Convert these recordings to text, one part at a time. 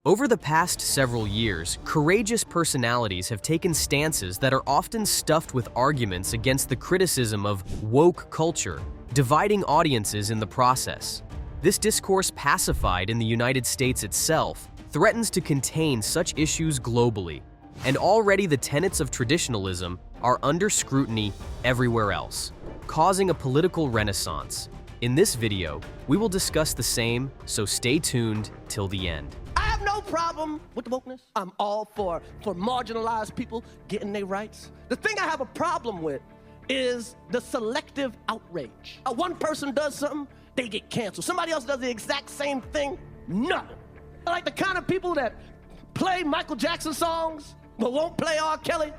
Over the past several years, courageous personalities have taken stances that are often stuffed with arguments against the criticism of woke culture, dividing audiences in the process. This discourse, pacified in the United States itself, threatens to contain such issues globally, and already the tenets of traditionalism are under scrutiny everywhere else, causing a political renaissance. In this video, we will discuss the same, so stay tuned till the end. I have no problem with the wokeness. I'm all for marginalized people getting their rights. The thing I have a problem with is the selective outrage. One person does something, they get canceled. Somebody else does the exact same thing, nothing. I like the kind of people that play Michael Jackson songs but won't play R. Kelly.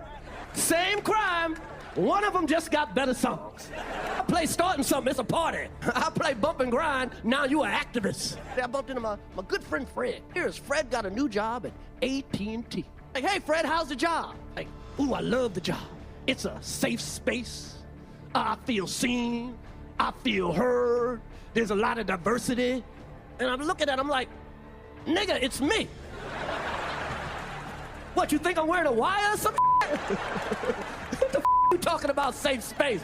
Same crime, one of them just got better songs. I play starting something, it's a party. I play bump and grind, now you an activist. I bumped into my good friend Fred. Here's Fred got a new job at AT&T. Like, hey Fred, how's the job? Like, ooh, I love the job. It's a safe space. I feel seen, I feel heard. There's a lot of diversity. And I'm looking at him like, nigga, it's me. What, you think I'm wearing a wire or something? What the you talking about safe space?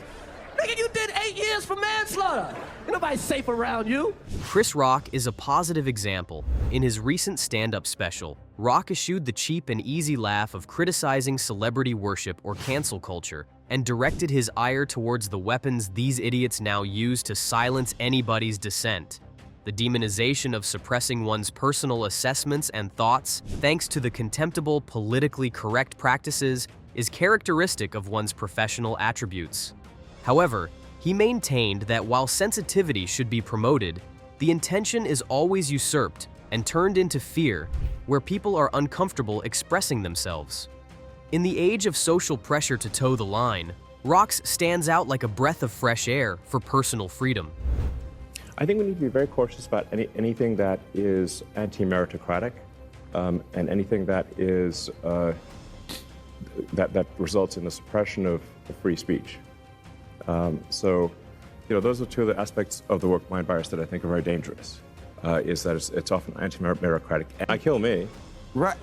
Nigga, you did 8 years for manslaughter. Ain't nobody safe around you. Chris Rock is a positive example. In his recent stand-up special, Rock eschewed the cheap and easy laugh of criticizing celebrity worship or cancel culture and directed his ire towards the weapons these idiots now use to silence anybody's dissent. The demonization of suppressing one's personal assessments and thoughts, thanks to the contemptible politically correct practices, is characteristic of one's professional attributes. However, he maintained that while sensitivity should be promoted, the intention is always usurped and turned into fear, where people are uncomfortable expressing themselves. In the age of social pressure to toe the line, Rox stands out like a breath of fresh air for personal freedom. I think we need to be very cautious about anything that is anti-meritocratic and anything that is that results in the suppression of free speech. So, those are two of the aspects of the woke mind bias that I think are very dangerous. Is that it's often anti-meritocratic. I kill me. Right.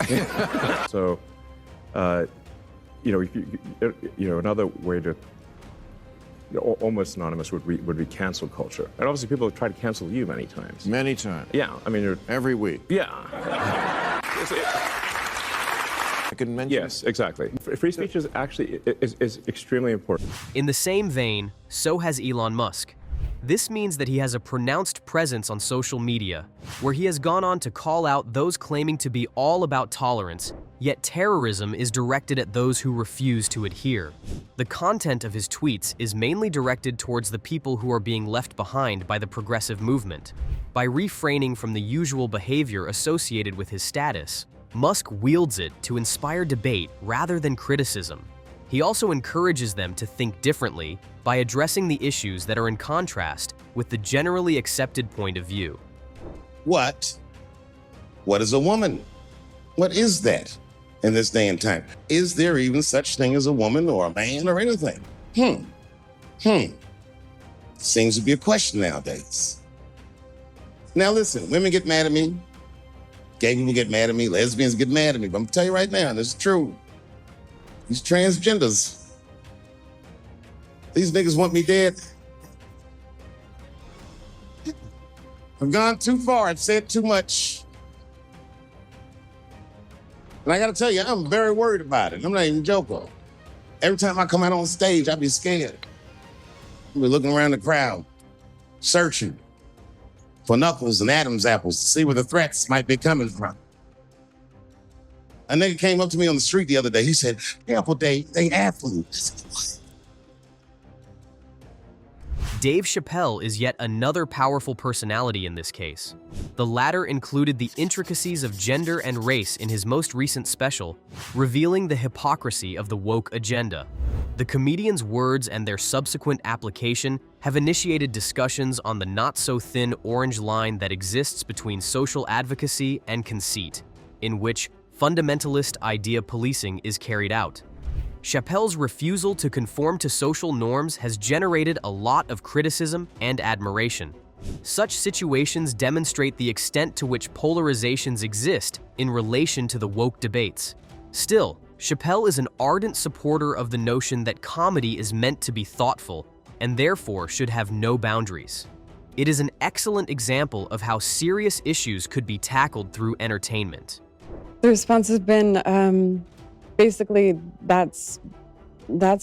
So, another way to almost synonymous would be cancel culture. And obviously people have tried to cancel you many times. Many times. Yeah, I mean, every week. Yeah. I can mention. Yes, exactly. Free speech is actually is extremely important. In the same vein, so has Elon Musk. This means that he has a pronounced presence on social media, where he has gone on to call out those claiming to be all about tolerance, yet terrorism is directed at those who refuse to adhere. The content of his tweets is mainly directed towards the people who are being left behind by the progressive movement. By refraining from the usual behavior associated with his status, Musk wields it to inspire debate rather than criticism. He also encourages them to think differently by addressing the issues that are in contrast with the generally accepted point of view. What is a woman? What is that in this day and time? Is there even such thing as a woman or a man or anything? Seems to be a question nowadays. Now listen, women get mad at me. Gay people get mad at me. Lesbians get mad at me. But I'm gonna tell you right now, this is true. These transgenders, these niggas want me dead. I've gone too far. I've said too much. And I gotta tell you, I'm very worried about it. I'm not even joking. Every time I come out on stage, I be scared. I be looking around the crowd, searching for knuckles and Adam's apples to see where the threats might be coming from. A nigga came up to me on the street the other day. He said, "Careful, Dave, they athletes." Dave Chappelle is yet another powerful personality in this case. The latter included the intricacies of gender and race in his most recent special, revealing the hypocrisy of the woke agenda. The comedian's words and their subsequent application have initiated discussions on the not-so-thin orange line that exists between social advocacy and conceit, in which fundamentalist idea policing is carried out. Chappelle's refusal to conform to social norms has generated a lot of criticism and admiration. Such situations demonstrate the extent to which polarizations exist in relation to the woke debates. Still, Chappelle is an ardent supporter of the notion that comedy is meant to be thoughtful and therefore should have no boundaries. It is an excellent example of how serious issues could be tackled through entertainment. The response has been basically that's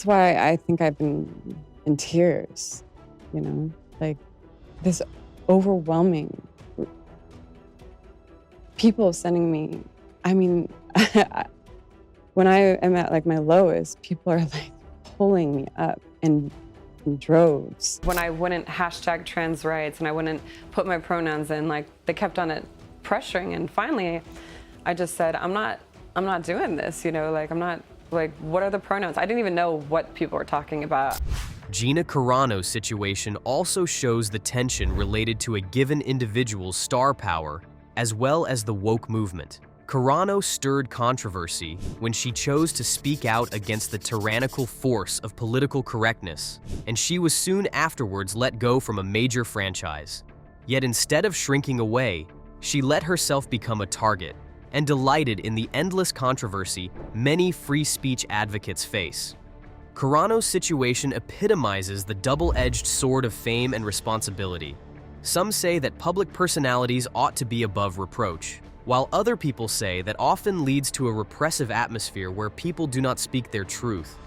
why I think I've been in tears, you know, like this overwhelming people sending me. I mean, when I am at like my lowest, people are like pulling me up in droves. When I wouldn't hashtag trans rights and I wouldn't put my pronouns in, like they kept on it pressuring, and finally I just said, I'm not doing this, you know, like I'm not, like, what are the pronouns? I didn't even know what people were talking about. Gina Carano's situation also shows the tension related to a given individual's star power, as well as the woke movement. Carano stirred controversy when she chose to speak out against the tyrannical force of political correctness, and she was soon afterwards let go from a major franchise. Yet instead of shrinking away, she let herself become a target, and delighted in the endless controversy many free speech advocates face. Carano's situation epitomizes the double-edged sword of fame and responsibility. Some say that public personalities ought to be above reproach, while other people say that often leads to a repressive atmosphere where people do not speak their truth.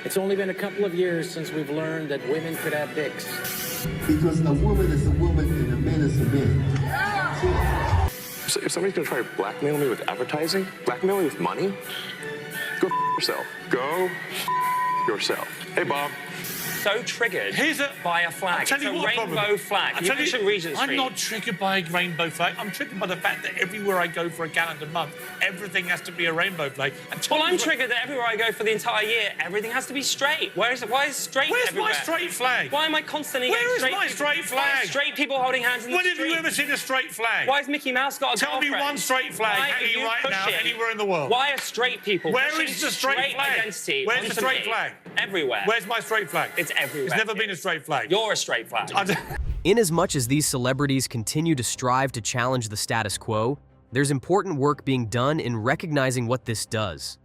It's only been a couple of years since we've learned that women could have dicks. Because a woman is a woman and a man is a man. So if somebody's gonna try to blackmail me with advertising, blackmail me with money, go yourself. Go yourself. Hey, Bob. So triggered by a flag. It's a rainbow flag. You mentioned Regent Street. I'm not triggered by a rainbow flag. I'm triggered by the fact that everywhere I go for a calendar month, everything has to be a rainbow flag. Well, I'm triggered that everywhere I go for the entire year, everything has to be straight. Why is straight everywhere? Where's my straight flag? Why am I constantly Where getting is my straight flag? Why are straight people holding hands in the street? When have you ever seen a straight flag? Why has Mickey Mouse got a Tell girlfriend? me one straight flag hanging right now anywhere in the world. Why are straight people Where pushing is the straight flag? identity Where's the onto straight me? flag? Everywhere. Where's my straight flag? It's everywhere. It's never been a straight flag. You're a straight flag. Inasmuch as these celebrities continue to strive to challenge the status quo, there's important work being done in recognizing what this does.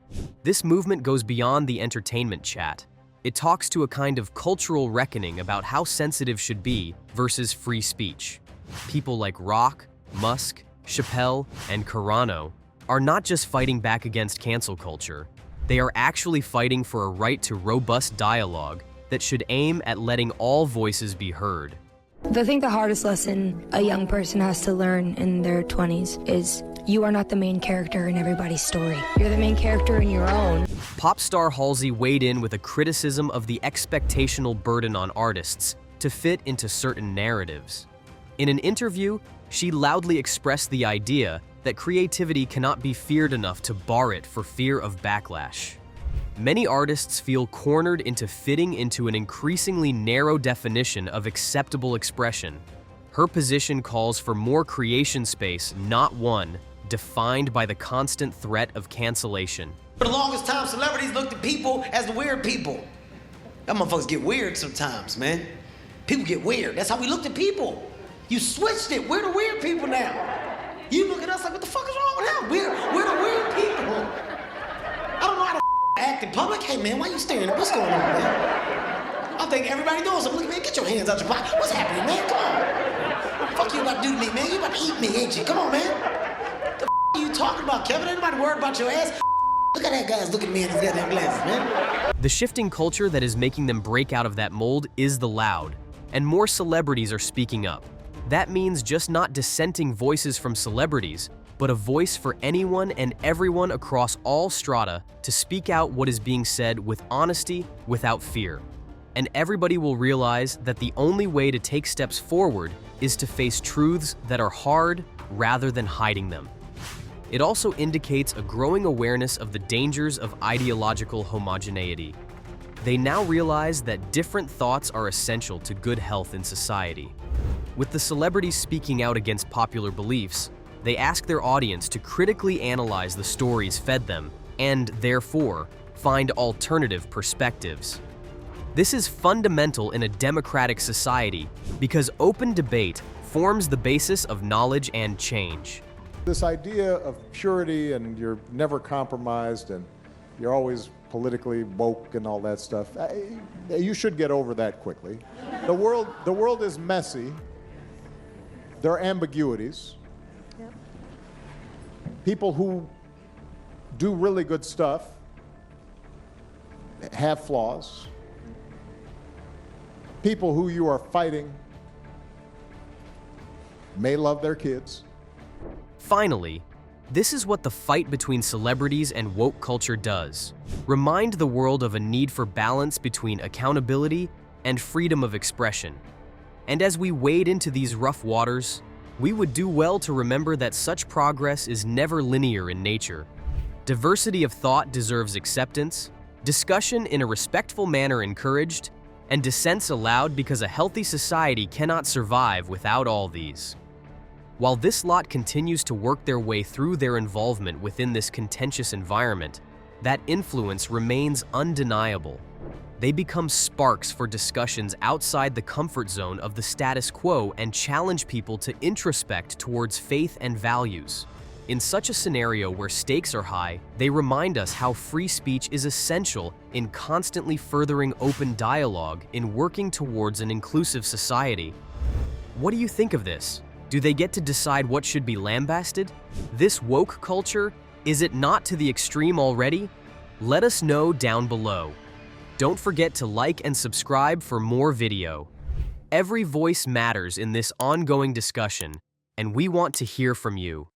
This movement goes beyond the entertainment chat. It talks to a kind of cultural reckoning about how sensitive should be versus free speech. People like Rock, Musk, Chappelle, and Carano are not just fighting back against cancel culture. They are actually fighting for a right to robust dialogue that should aim at letting all voices be heard. I think the hardest lesson a young person has to learn in their 20s is you are not the main character in everybody's story. You're the main character in your own. Pop star Halsey weighed in with a criticism of the expectational burden on artists to fit into certain narratives. In an interview, she loudly expressed the idea that creativity cannot be feared enough to bar it for fear of backlash. Many artists feel cornered into fitting into an increasingly narrow definition of acceptable expression. Her position calls for more creation space, not one, defined by the constant threat of cancellation. For the longest time, celebrities looked at people as the weird people. That motherfuckers get weird sometimes, man. People get weird. That's how we looked at people. You switched it. We're the weird people now. You look at us like, what the fuck is wrong with him? We're the weird people. I don't know how to act in public. Hey, man, why you staring at what's going on, man? I think everybody knows something. Look, man, get your hands out your pocket. What's happening, man? Come on. Fuck you about to do to me, man. You about to eat me, ain't you? Come on, man. The are you talking about, Kevin? Ain't nobody worried about your ass. Look at that guy's looking at me in his goddamn glasses, man. The shifting culture that is making them break out of that mold is the loud, and more celebrities are speaking up. That means just not dissenting voices from celebrities, but a voice for anyone and everyone across all strata to speak out what is being said with honesty, without fear. And everybody will realize that the only way to take steps forward is to face truths that are hard rather than hiding them. It also indicates a growing awareness of the dangers of ideological homogeneity. They now realize that different thoughts are essential to good health in society. With the celebrities speaking out against popular beliefs, they ask their audience to critically analyze the stories fed them and, therefore, find alternative perspectives. This is fundamental in a democratic society because open debate forms the basis of knowledge and change. This idea of purity and you're never compromised and you're always politically woke and all that stuff, you should get over that quickly. The world is messy. There are ambiguities. Yep. People who do really good stuff have flaws. People who you are fighting may love their kids. Finally, this is what the fight between celebrities and woke culture does. Remind the world of a need for balance between accountability and freedom of expression. And as we wade into these rough waters, we would do well to remember that such progress is never linear in nature. Diversity of thought deserves acceptance, discussion in a respectful manner encouraged, and dissents allowed because a healthy society cannot survive without all these. While this lot continues to work their way through their involvement within this contentious environment, that influence remains undeniable. They become sparks for discussions outside the comfort zone of the status quo and challenge people to introspect towards faith and values. In such a scenario where stakes are high, they remind us how free speech is essential in constantly furthering open dialogue in working towards an inclusive society. What do you think of this? Do they get to decide what should be lambasted? This woke culture, is it not to the extreme already? Let us know down below. Don't forget to like and subscribe for more video. Every voice matters in this ongoing discussion, and we want to hear from you.